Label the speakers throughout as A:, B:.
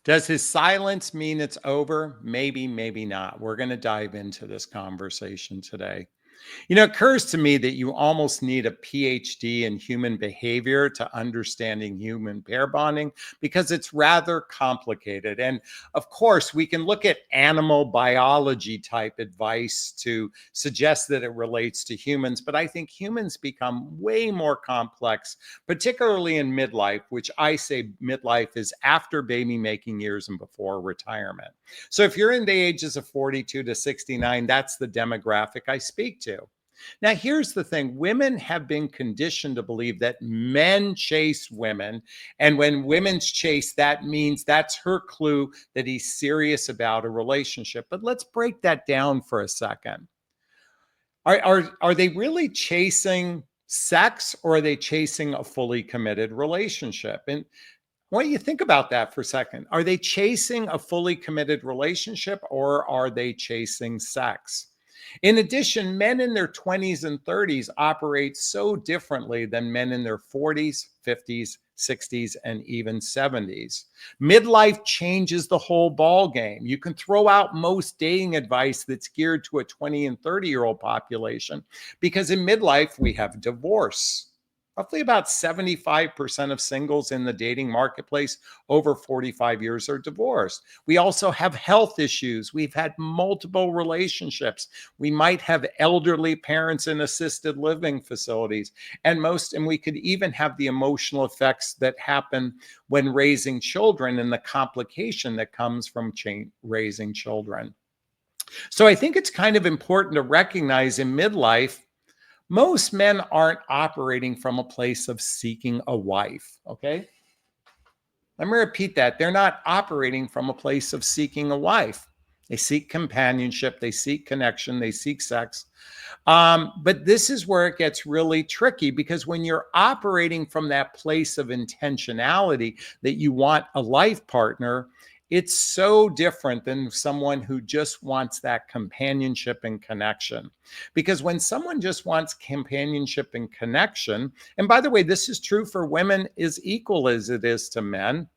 A: Does his silence mean it's over? Maybe, maybe not. We're going to dive into this conversation today. It occurs to me that you almost need a PhD in human behavior to understanding human pair bonding because it's rather complicated. And of course, we can look at animal biology type advice to suggest that it relates to humans, but I think humans become way more complex, particularly in midlife, which I say midlife is after baby making years and before retirement. So if you're in the ages of 42 to 69, that's the demographic I speak to. Now, here's the thing women have been conditioned to believe that men chase women. And when women's chase, that means that's her clue that he's serious about a relationship. But let's break that down for a second. Are they really chasing sex or are they chasing a fully committed relationship? And I want you to think about that for a second. Are they chasing a fully committed relationship or are they chasing sex? In addition, men in their 20s and 30s operate so differently than men in their 40s, 50s, 60s, and even 70s. Midlife changes the whole ball game. You can throw out most dating advice that's geared to a 20 and 30-year-old population because in midlife we have divorce. Roughly about 75% of singles in the dating marketplace over 45 years are divorced. We also have health issues. We've had multiple relationships. We might have elderly parents in assisted living facilities. And we could even have the emotional effects that happen when raising children and the complication that comes from raising children. So I think it's kind of important to recognize in midlife most men aren't operating from a place of seeking a wife, okay? Let me repeat that. They're not operating from a place of seeking a wife. They seek companionship, they seek connection, they seek sex. But this is where it gets really tricky because when you're operating from that place of intentionality that you want a life partner, it's so different than someone who just wants that companionship and connection. Because when someone just wants companionship and connection, and by the way, this is true for women as equal as it is to men,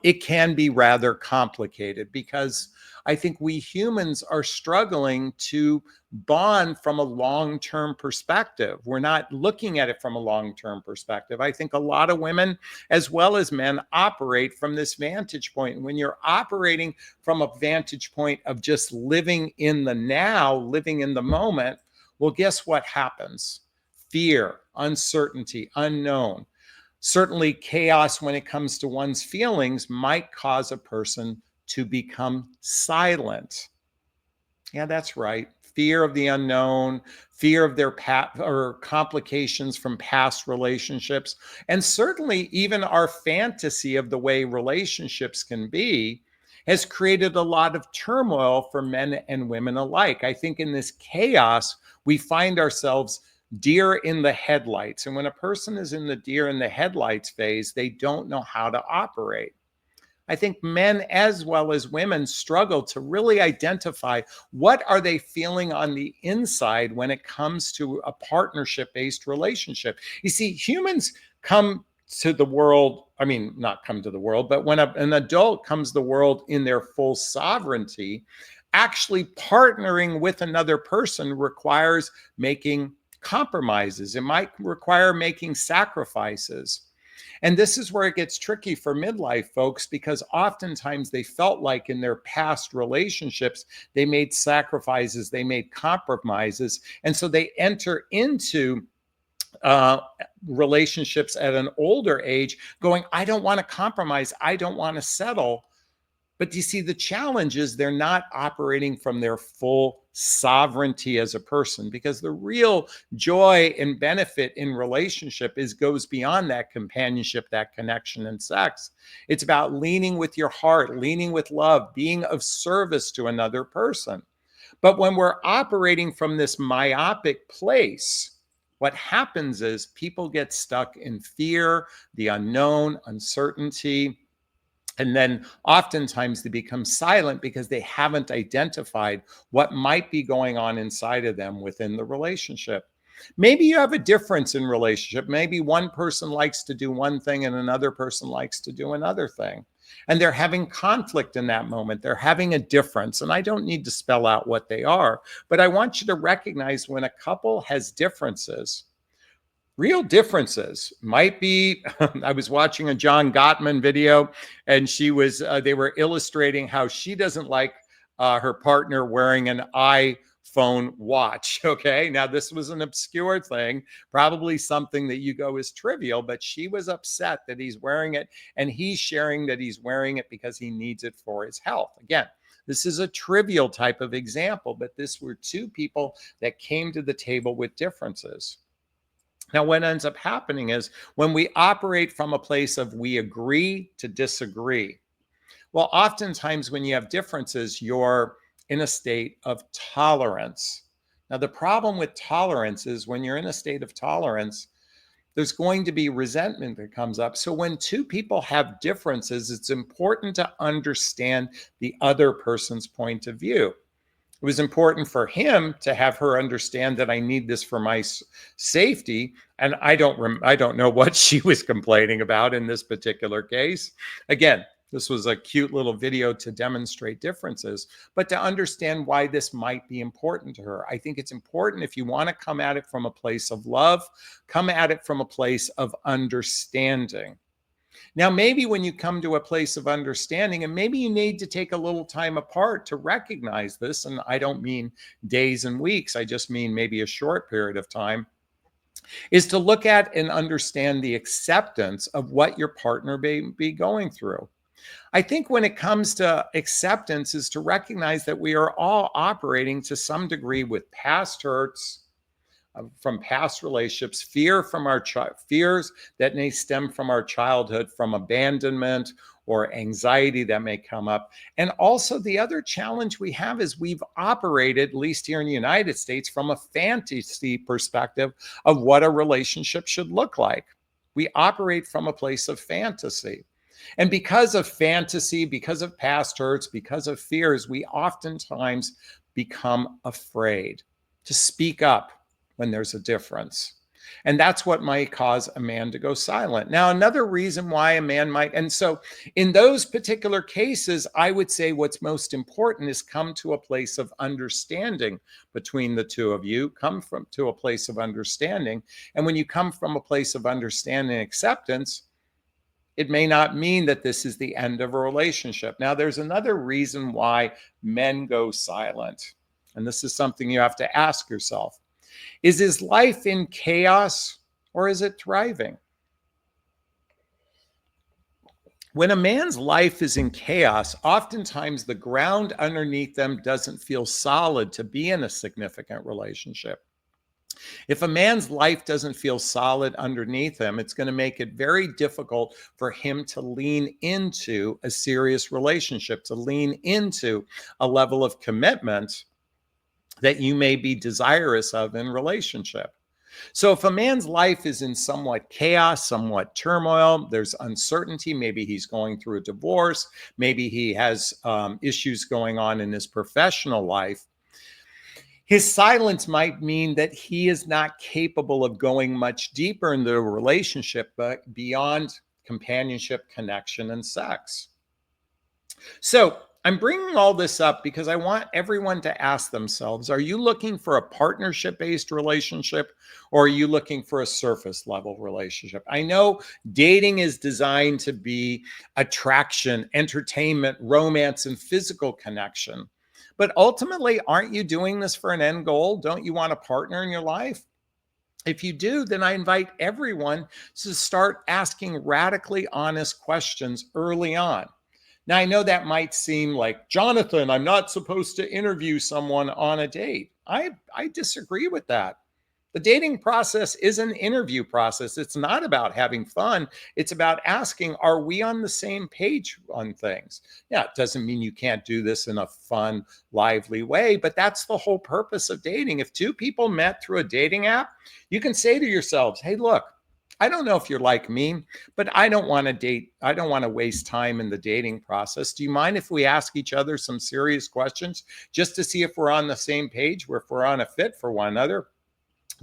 A: it can be rather complicated because I think we humans are struggling to bond from a long term perspective. We're not looking at it from a long term perspective. I think a lot of women, as well as men, operate from this vantage point. And when you're operating from a vantage point of just living in the now, living in the moment, well, guess what happens? Fear, uncertainty, unknown. Certainly, chaos when it comes to one's feelings might cause a person to become silent. Yeah, that's right. Fear of the unknown, fear of their or complications from past relationships, and certainly even our fantasy of the way relationships can be has created a lot of turmoil for men and women alike. I think in this chaos, we find ourselves deer in the headlights. And when a person is in the deer in the headlights phase, they don't know how to operate. I think men as well as women struggle to really identify what are they feeling on the inside when it comes to a partnership based relationship. You see, humans come to the world, I mean, not come to the world, but when an adult comes to the world in their full sovereignty, actually partnering with another person requires making compromises. It might require making sacrifices. And this is where it gets tricky for midlife folks because oftentimes they felt like in their past relationships, they made sacrifices, they made compromises. And so they enter into uh, relationships at an older age going, I don't want to compromise, I don't want to settle. But you see, the challenge is they're not operating from their full sovereignty as a person because the real joy and benefit in relationship goes beyond that companionship, that connection and sex. It's about leaning with your heart, leaning with love, being of service to another person. But when we're operating from this myopic place, what happens is people get stuck in fear, the unknown, uncertainty, and then oftentimes they become silent because they haven't identified what might be going on inside of them within the relationship. Maybe you have a difference in relationship. Maybe one person likes to do one thing and another person likes to do another thing. And they're having conflict in that moment. They're having a difference. And I don't need to spell out what they are, but I want you to recognize when a couple has differences, real differences might be. I was watching a John Gottman video, and they were illustrating how she doesn't like her partner wearing an iPhone watch. Okay, now this was an obscure thing, probably something that you go is trivial, but she was upset that he's wearing it, and he's sharing that he's wearing it because he needs it for his health. Again, this is a trivial type of example, but this were two people that came to the table with differences. Now, what ends up happening is when we operate from a place of we agree to disagree, well, oftentimes when you have differences, you're in a state of tolerance. Now, the problem with tolerance is when you're in a state of tolerance, there's going to be resentment that comes up. So when two people have differences, it's important to understand the other person's point of view. It was important for him to have her understand that I need this for my safety. And I don't know what she was complaining about in this particular case. Again, this was a cute little video to demonstrate differences, but to understand why this might be important to her. I think it's important, if you want to come at it from a place of love, come at it from a place of understanding. Now, maybe when you come to a place of understanding, and maybe you need to take a little time apart to recognize this, and I don't mean days and weeks, I just mean maybe a short period of time, is to look at and understand the acceptance of what your partner may be going through. I think when it comes to acceptance is to recognize that we are all operating to some degree with past hurts, from past relationships, fears that may stem from our childhood, from abandonment or anxiety that may come up. And also the other challenge we have is we've operated, at least here in the United States, from a fantasy perspective of what a relationship should look like. We operate from a place of fantasy. And because of fantasy, because of past hurts, because of fears, we oftentimes become afraid to speak up when there's a difference. And that's what might cause a man to go silent. Now, another reason why a man might, and so in those particular cases, I would say what's most important is come to a place of understanding between the two of you, to a place of understanding. And when you come from a place of understanding and acceptance, it may not mean that this is the end of a relationship. Now, there's another reason why men go silent. And this is something you have to ask yourself. Is his life in chaos or is it thriving? When a man's life is in chaos, oftentimes the ground underneath them doesn't feel solid to be in a significant relationship. If a man's life doesn't feel solid underneath him, it's going to make it very difficult for him to lean into a serious relationship, to lean into a level of commitment that you may be desirous of in relationship. So if a man's life is in somewhat chaos, somewhat turmoil, there's uncertainty, maybe he's going through a divorce, maybe he has issues going on in his professional life, his silence might mean that he is not capable of going much deeper into a relationship, but beyond companionship, connection, and sex. So I'm bringing all this up because I want everyone to ask themselves, are you looking for a partnership-based relationship or are you looking for a surface level relationship? I know dating is designed to be attraction, entertainment, romance, and physical connection. But ultimately, aren't you doing this for an end goal? Don't you want a partner in your life? If you do, then I invite everyone to start asking radically honest questions early on. Now, I know that might seem like, Jonathan, I'm not supposed to interview someone on a date. I disagree with that. The dating process is an interview process. It's not about having fun. It's about asking, are we on the same page on things? Yeah, it doesn't mean you can't do this in a fun, lively way, but that's the whole purpose of dating. If two people met through a dating app, you can say to yourselves, hey, look, I don't know if you're like me, but I don't want to date. I don't want to waste time in the dating process. Do you mind if we ask each other some serious questions just to see if we're on the same page, if we're on a fit for one another?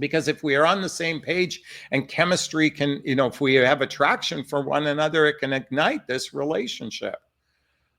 A: Because if we are on the same page and chemistry can, if we have attraction for one another, it can ignite this relationship.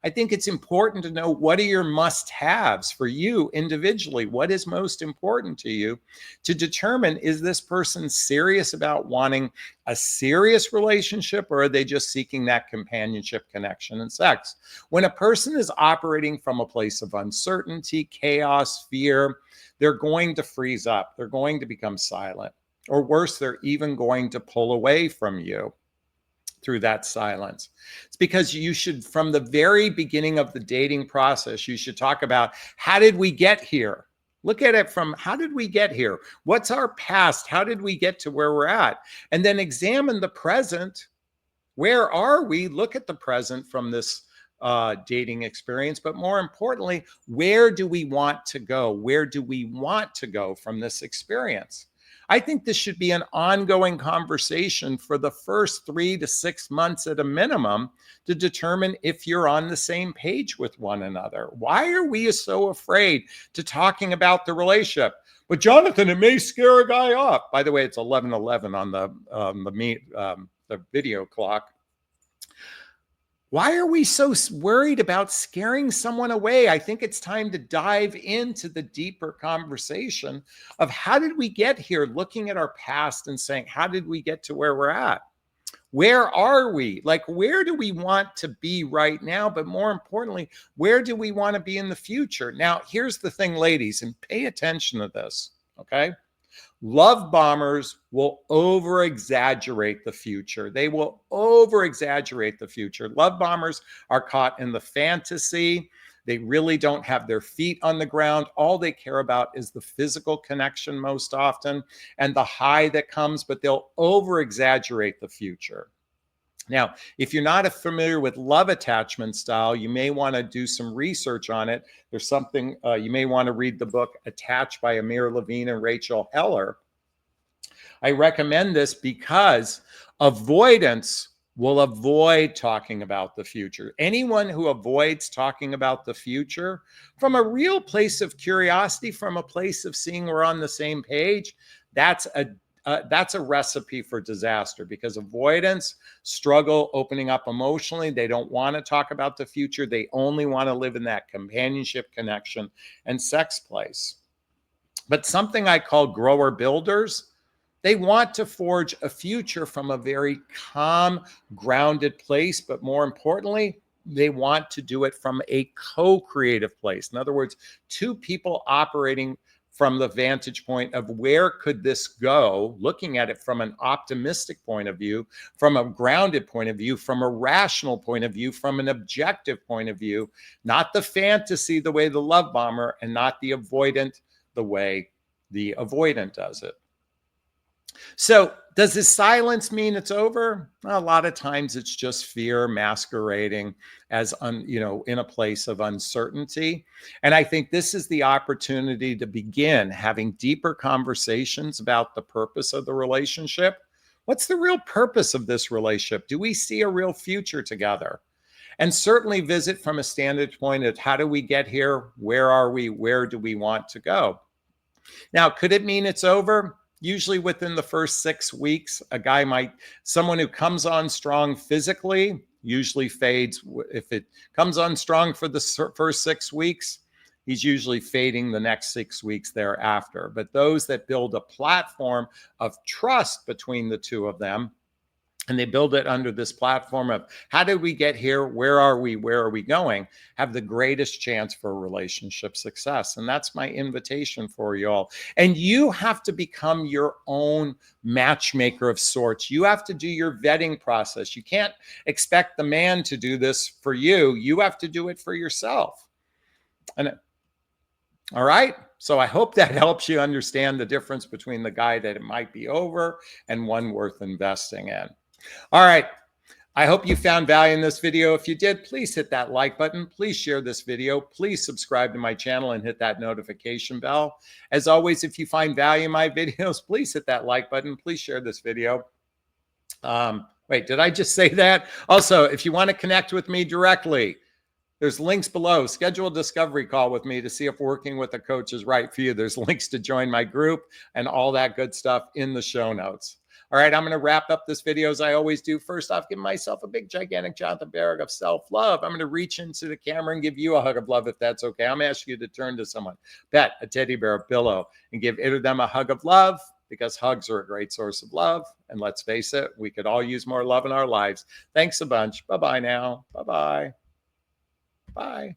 A: I think it's important to know, what are your must-haves for you individually? What is most important to you to determine, is this person serious about wanting a serious relationship, or are they just seeking that companionship, connection, and sex? When a person is operating from a place of uncertainty, chaos, fear, they're going to freeze up. They're going to become silent, or worse, they're even going to pull away from you through that silence. It's because you should, from the very beginning of the dating process, you should talk about, how did we get here? Look at it from, how did we get here? What's our past? How did we get to where we're at? And then examine the present. Where are we? Look at the present from this dating experience. But more importantly, where do we want to go? Where do we want to go from this experience? I think this should be an ongoing conversation for the first 3 to 6 months at a minimum, to determine if you're on the same page with one another. Why are we so afraid to talking about the relationship? But Jonathan, it may scare a guy off. By the way, it's 11:11 on the video clock. Why are we so worried about scaring someone away? I think it's time to dive into the deeper conversation of, how did we get here? Looking at our past and saying, how did we get to where we're at? Where are we? Like, where do we want to be right now? But more importantly, where do we want to be in the future? Now, here's the thing, ladies, and pay attention to this, okay? Love bombers will over exaggerate the future. They will over exaggerate the future. Love bombers are caught in the fantasy. They really don't have their feet on the ground. All they care about is the physical connection most often, and the high that comes, but they'll over exaggerate the future. Now, if you're not familiar with love attachment style, you may want to do some research on it. There's something, you may want to read the book Attached by Amir Levine and Rachel Heller. I recommend this because avoidance will avoid talking about the future. Anyone who avoids talking about the future from a real place of curiosity, from a place of seeing we're on the same page, that's a recipe for disaster, because avoidance, struggle, opening up emotionally. They don't want to talk about the future. They only want to live in that companionship, connection, and sex place. But something I call grower builders, they want to forge a future from a very calm, grounded place. But more importantly, they want to do it from a co-creative place. In other words, two people operating from the vantage point of, where could this go, looking at it from an optimistic point of view, from a grounded point of view, from a rational point of view, from an objective point of view, not the fantasy the way the love bomber, and not the avoidant the way the avoidant does it. So does this silence mean it's over? Well, a lot of times it's just fear masquerading as, in a place of uncertainty. And I think this is the opportunity to begin having deeper conversations about the purpose of the relationship. What's the real purpose of this relationship? Do we see a real future together? And certainly visit from a standard point of, how do we get here? Where are we? Where do we want to go? Now, could it mean it's over? Usually within the first 6 weeks, someone who comes on strong physically usually fades. If it comes on strong for the first 6 weeks, he's usually fading the next 6 weeks thereafter. But those that build a platform of trust between the two of them, and they build it under this platform of, how did we get here? Where are we? Where are we going? Have the greatest chance for relationship success. And that's my invitation for you all. And you have to become your own matchmaker of sorts. You have to do your vetting process. You can't expect the man to do this for you. You have to do it for yourself. And all right. So I hope that helps you understand the difference between the guy that it might be over and one worth investing in. All right. I hope you found value in this video. If you did, please hit that like button. Please share this video. Please subscribe to my channel and hit that notification bell. As always, if you find value in my videos, please hit that like button. Please share this video. Wait, did I just say that? Also, if you want to connect with me directly, There's links below. Schedule a discovery call with me to see if working with a coach is right for you. There's links to join my group and all that good stuff in the show notes. All right, I'm going to wrap up this video as I always do. First off, give myself a big, gigantic Jonathan Barrick of self-love. I'm going to reach into the camera and give you a hug of love if that's okay. I'm asking you to turn to someone, pet, a teddy bear, a pillow, and give it or them a hug of love, because hugs are a great source of love. And let's face it, we could all use more love in our lives. Thanks a bunch. Bye-bye now. Bye-bye. Bye.